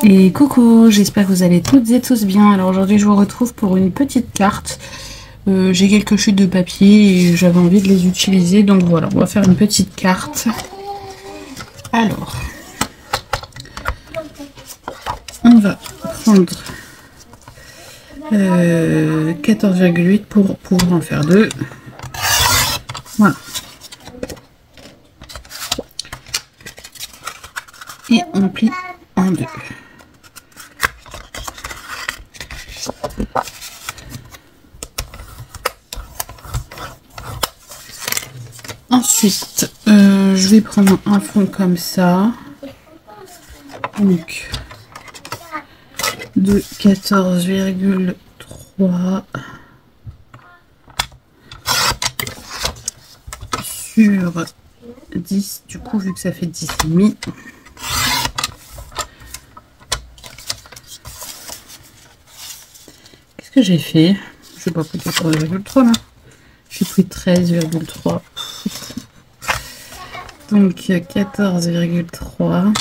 Et coucou, j'espère que vous allez toutes et tous bien. Alors aujourd'hui je vous retrouve pour une petite carte. J'ai quelques chutes de papier et j'avais envie de les utiliser, donc voilà, on va faire une petite carte. Alors, on va prendre 14,8 pour pouvoir en faire deux. Voilà. Et on plie en deux. Ensuite, je vais prendre un fond comme ça. Donc, de 14,3 sur 10, du coup, vu que ça fait 10,5. Qu'est-ce que j'ai fait? Je n'ai pas pris 14,3 là. J'ai pris 13,3. Donc 14,3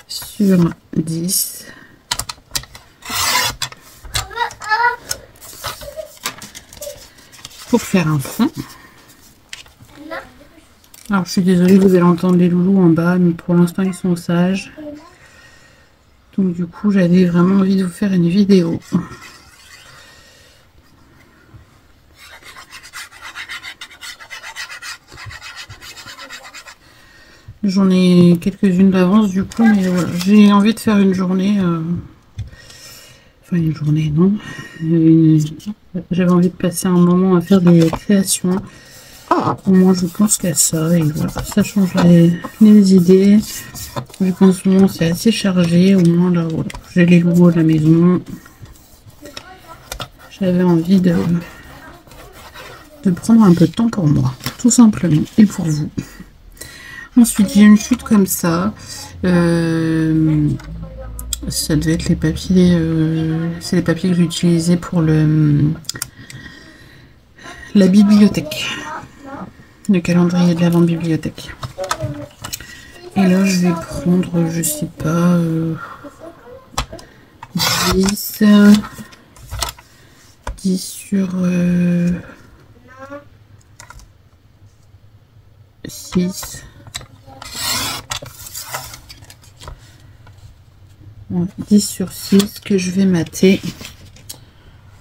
sur 10. Pour faire un fond. Alors je suis désolée, vous allez entendre les loulous en bas, mais pour l'instant ils sont sages. Donc du coup j'avais vraiment envie de vous faire une vidéo. J'en ai quelques-unes d'avance du coup, mais voilà, j'ai envie de faire une journée. Enfin une journée, non. J'avais envie de passer un moment à faire des créations. Au moins je pense qu'à ça, et voilà, ça change les idées. Vu qu'en ce moment c'est assez chargé, au moins là voilà, j'ai les loulous à la maison. J'avais envie de prendre un peu de temps pour moi, tout simplement, et pour vous. Ensuite j'ai une chute comme ça. Ça devait être les papiers, c'est les papiers que j'ai utilisés pour la bibliothèque, le calendrier de l'avant bibliothèque. Et là je vais prendre, je sais pas, 10 sur 6. 10 sur 6 que je vais mater.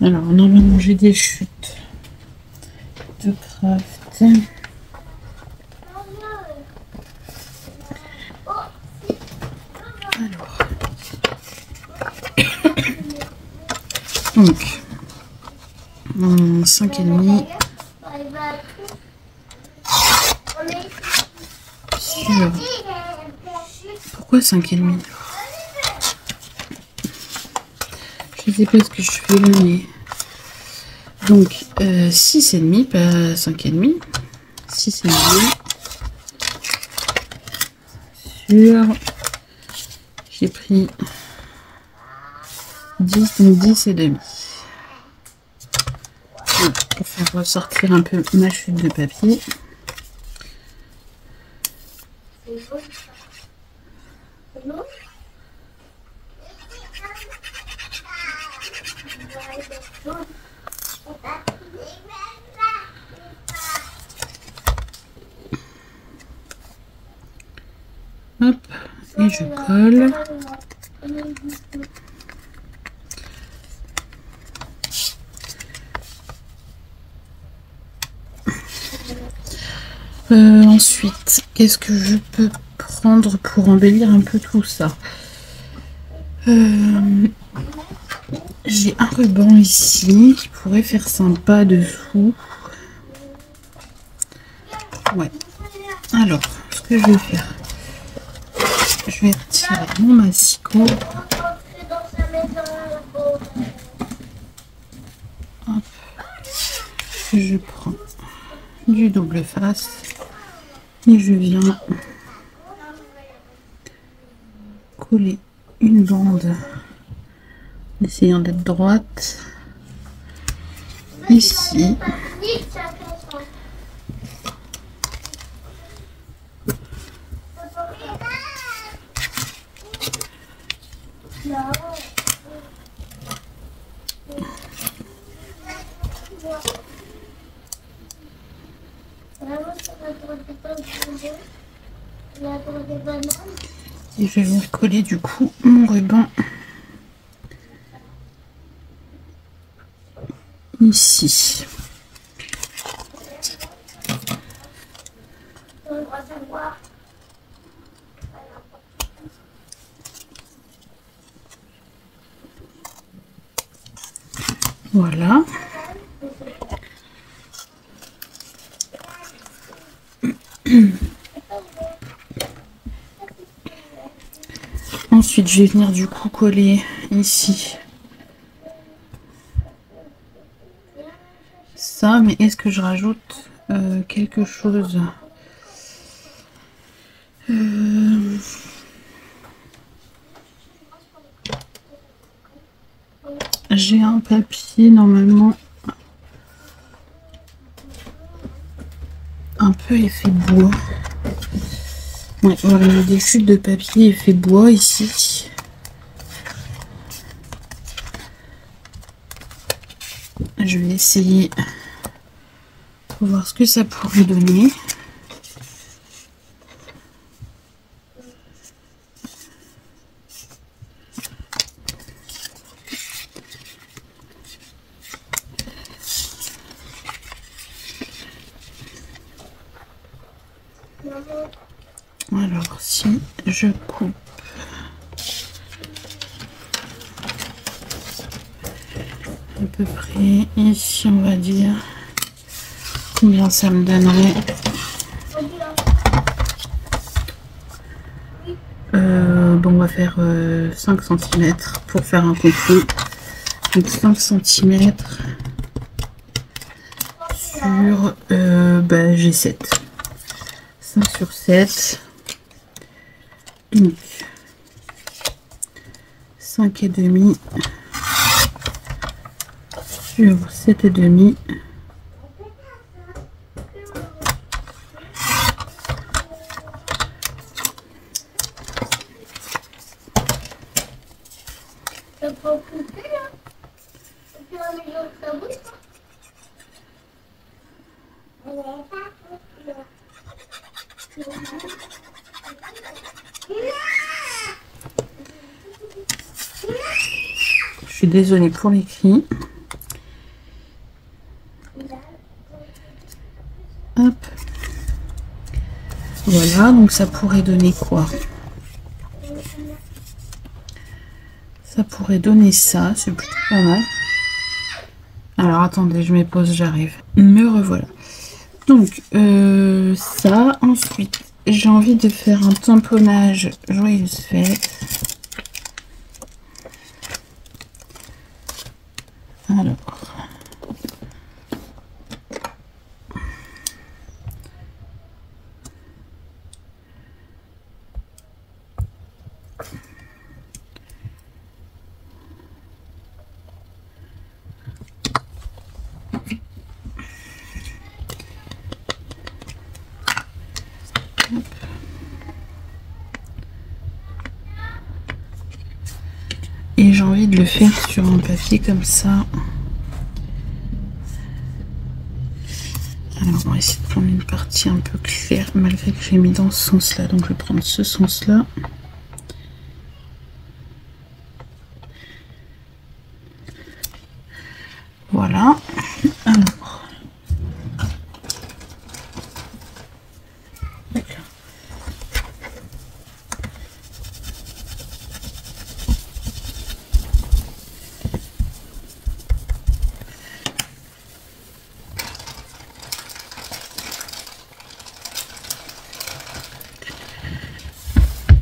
Alors normalement j'ai des chutes de craft. Alors donc 5,5 sur... Pourquoi 5,5? Je sais pas ce que je fais là, mais... Donc 6,5, pas 5,5. 6,5 sur... J'ai pris 10, donc 10,5. Pour faire ressortir un peu ma chute de papier. Hop, et je colle. Ensuite, qu'est-ce que je peux prendre pour embellir un peu tout ça? J'ai un ruban ici qui pourrait faire sympa dessous. Ouais. Alors, ce que je vais faire, je vais retirer mon massicot. Hop. Je prends du double face et je viens coller une bande, essayant d'être droite ici. Et je vais venir coller du coup mon ruban ici. Voilà. Ensuite, je vais venir du coup coller ici ça, mais est-ce que je rajoute quelque chose? J'ai un papier normalement un peu effet bois. Ouais, voilà, j'ai des chutes de papier effet bois ici. Je vais essayer pour voir ce que ça pourrait donner. Alors, si je coupe à peu près ici, on va dire combien ça me donnerait. Bon, on va faire 5 cm pour faire un contrôle. Donc 5 cm sur j'ai 7. 5 sur 7. Donc 5,5 sur 7,5. Je suis désolée pour les cris. Hop. Voilà, donc ça pourrait donner quoi? Ça pourrait donner ça, c'est plutôt pas mal. Alors attendez, je me pose, j'arrive. Me revoilà. Donc ça, ensuite, j'ai envie de faire un tamponnage joyeuse fête. Alors. Et j'ai envie de le faire sur un papier comme ça. Alors on va essayer de prendre une partie un peu claire malgré que j'ai mis dans ce sens là. Donc je vais prendre ce sens là. Voilà. Alors.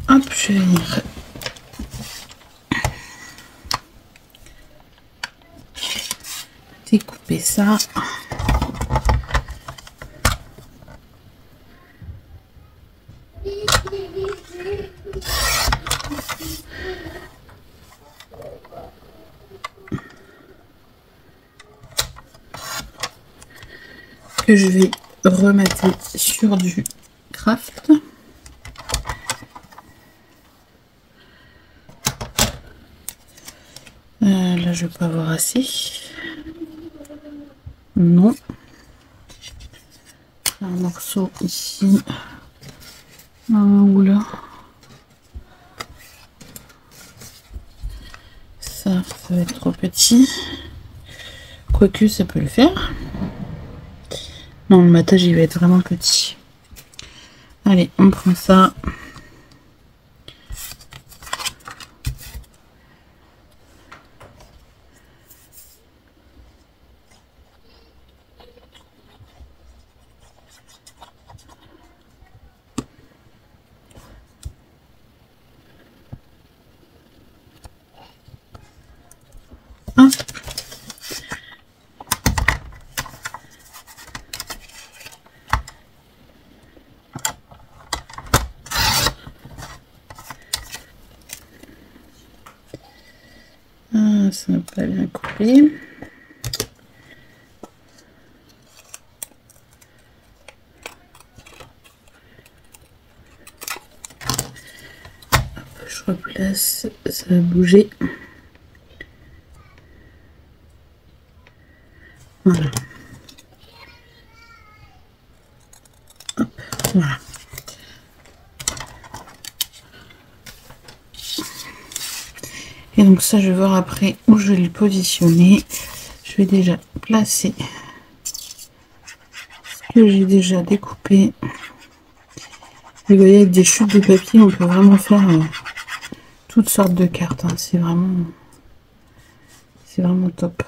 Hop, je vais venir découper ça. Que je vais remater sur du craft. Là, je vais pas avoir assez. Non. Un morceau ici. Oula. Ça va être trop petit. Quoique, ça peut le faire. Non, le matage, il va être vraiment petit. Allez, on prend ça. Hop. Ah, ça n'a pas bien coupé. Je replace, ça va bouger. Voilà. Hop, voilà. Et donc ça, je vais voir après où je vais le positionner. Je vais déjà placer ce que j'ai déjà découpé. Vous voyez, avec des chutes de papier, on peut vraiment faire toutes sortes de cartes. Hein. C'est vraiment top.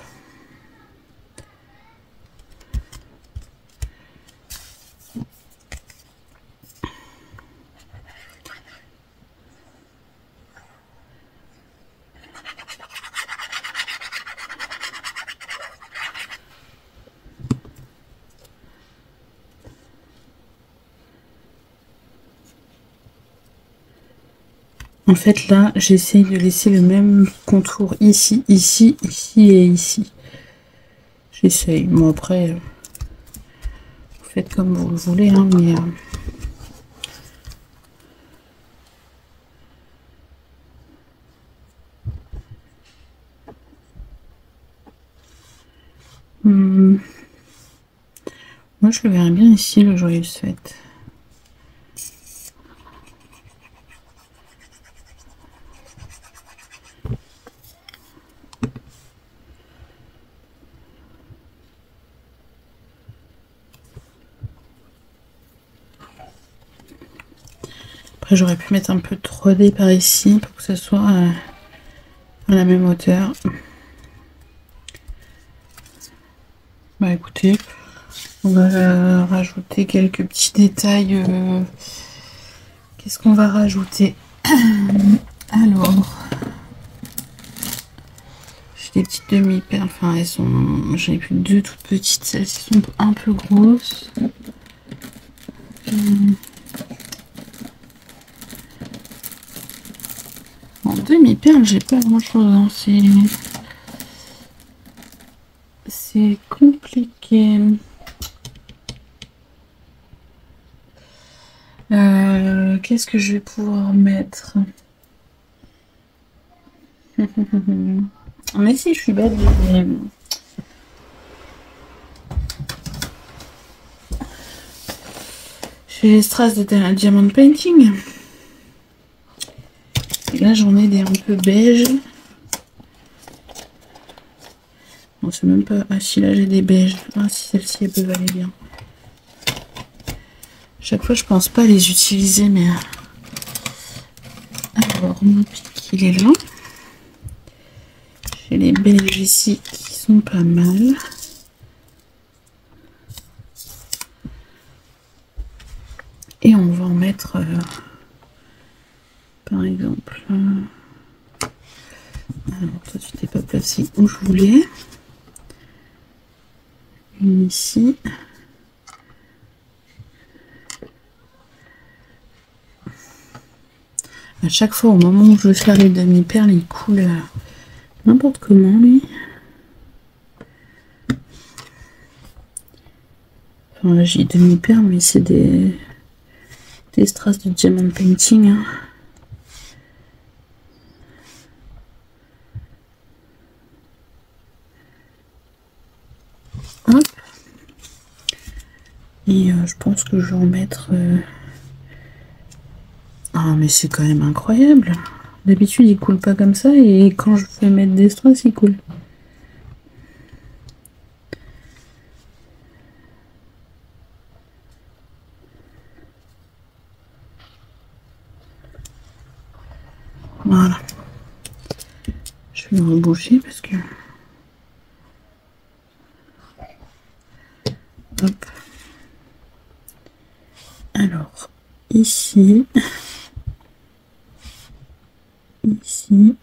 En fait, là, j'essaye de laisser le même contour ici, ici, ici et ici. J'essaye. Bon, après, vous faites comme vous le voulez, hein, mais... Moi, je le verrais bien ici, le joyeuse fête. Après, j'aurais pu mettre un peu de 3D par ici pour que ce soit à la même hauteur. Bah écoutez, on va rajouter quelques petits détails. Qu'est-ce qu'on va rajouter? Alors, j'ai des petites demi-perles. Enfin, elles sont. J'en ai plus deux toutes petites. Celles-ci sont un peu grosses. En demi-perles, j'ai pas grand-chose. Hein. C'est compliqué. Qu'est-ce que je vais pouvoir mettre? Mais si je suis bête, j'ai les strass de Diamond Painting. Et là j'en ai des un peu beige. On sait même pas. Ah si, là j'ai des beiges. Ah si, celles-ci elles peuvent aller bien. Chaque fois je pense pas à les utiliser, mais... Alors mon pic il est là. J'ai les beiges ici qui sont pas mal. Et on va en mettre par exemple. Alors toi tu t'es pas placé où je voulais. Une ici. À chaque fois au moment où je veux faire les demi-perles, il coule n'importe comment lui. Enfin là j'ai demi-perles mais c'est des strass de Diamond Painting. Hein. Et je pense que je vais en mettre... Ah mais c'est quand même incroyable. D'habitude il coule pas comme ça et quand je fais mettre des strass il coule. Voilà. Je vais le reboucher parce que... Hop. Alors, ici... Ici...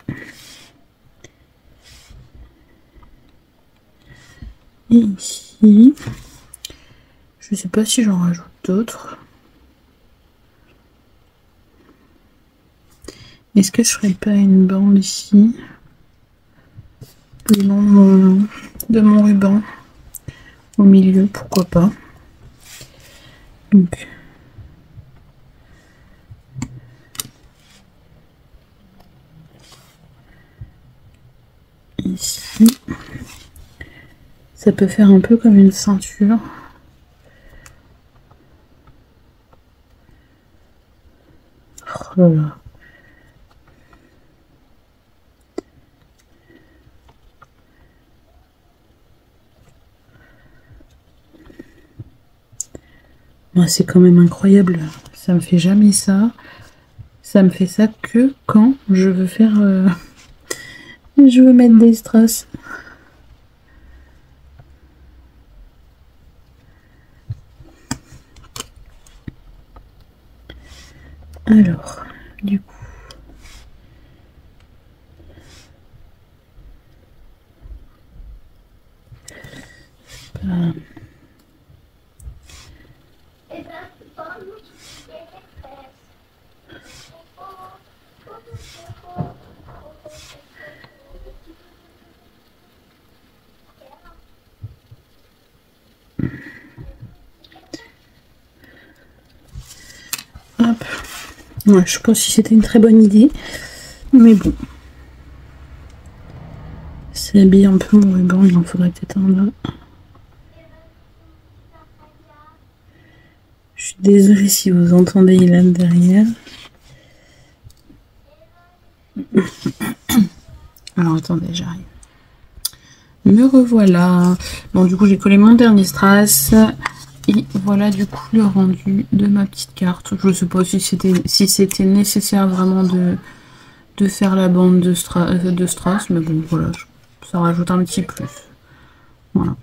Et ici... Je sais pas si j'en rajoute d'autres. Est-ce que je ferais pas une bande ici le long de mon ruban au milieu, pourquoi pas. Donc ici ça peut faire un peu comme une ceinture. Oh là là. Moi, c'est quand même incroyable, ça me fait jamais ça. Ça me fait ça que quand je veux faire... je veux mettre des strass. Alors, du coup... Hop. Ouais, je sais pas si c'était une très bonne idée, mais bon. Ça habille un peu mon ruban, il en faudrait peut-être un là. Je suis désolée si vous entendez Ilan derrière. Alors attendez, j'arrive. Me revoilà. Bon, du coup, j'ai collé mon dernier strass. Et voilà du coup le rendu de ma petite carte. Je ne sais pas si c'était nécessaire vraiment de faire la bande de strass, mais bon, voilà, ça rajoute un petit plus. Voilà.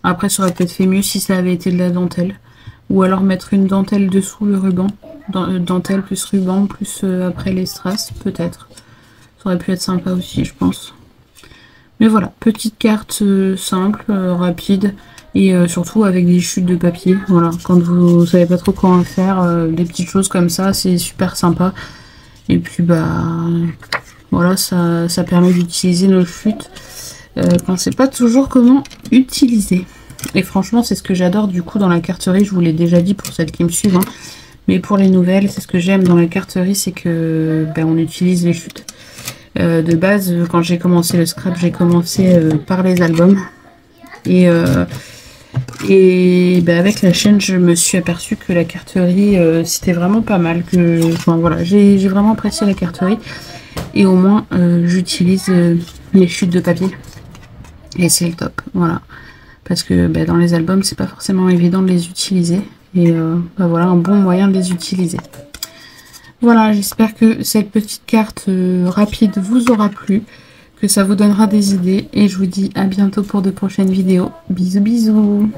Après, ça aurait peut-être fait mieux si ça avait été de la dentelle. Ou alors mettre une dentelle dessous le ruban. Dentelle plus ruban, plus après les strass, peut-être. Ça aurait pu être sympa aussi, je pense. Mais voilà, petite carte simple, rapide. Et surtout avec des chutes de papier. Voilà, quand vous savez pas trop quoi en faire, des petites choses comme ça, c'est super sympa. Et puis bah voilà, ça permet d'utiliser nos chutes quand on sait pas toujours comment utiliser. Et franchement, c'est ce que j'adore du coup dans la carterie. Je vous l'ai déjà dit pour celles qui me suivent, hein. Mais pour les nouvelles, c'est ce que j'aime dans la carterie, c'est que on utilise les chutes. De base, quand j'ai commencé le scrap, j'ai commencé par les albums. Et avec la chaîne, je me suis aperçue que la carterie, c'était vraiment pas mal. Enfin voilà, j'ai vraiment apprécié la carterie. Et au moins, j'utilise les chutes de papier. Et c'est le top, voilà. Parce que dans les albums, c'est pas forcément évident de les utiliser. Et voilà, un bon moyen de les utiliser. Voilà, j'espère que cette petite carte rapide vous aura plu. Que ça vous donnera des idées. Et je vous dis à bientôt pour de prochaines vidéos. Bisous, bisous!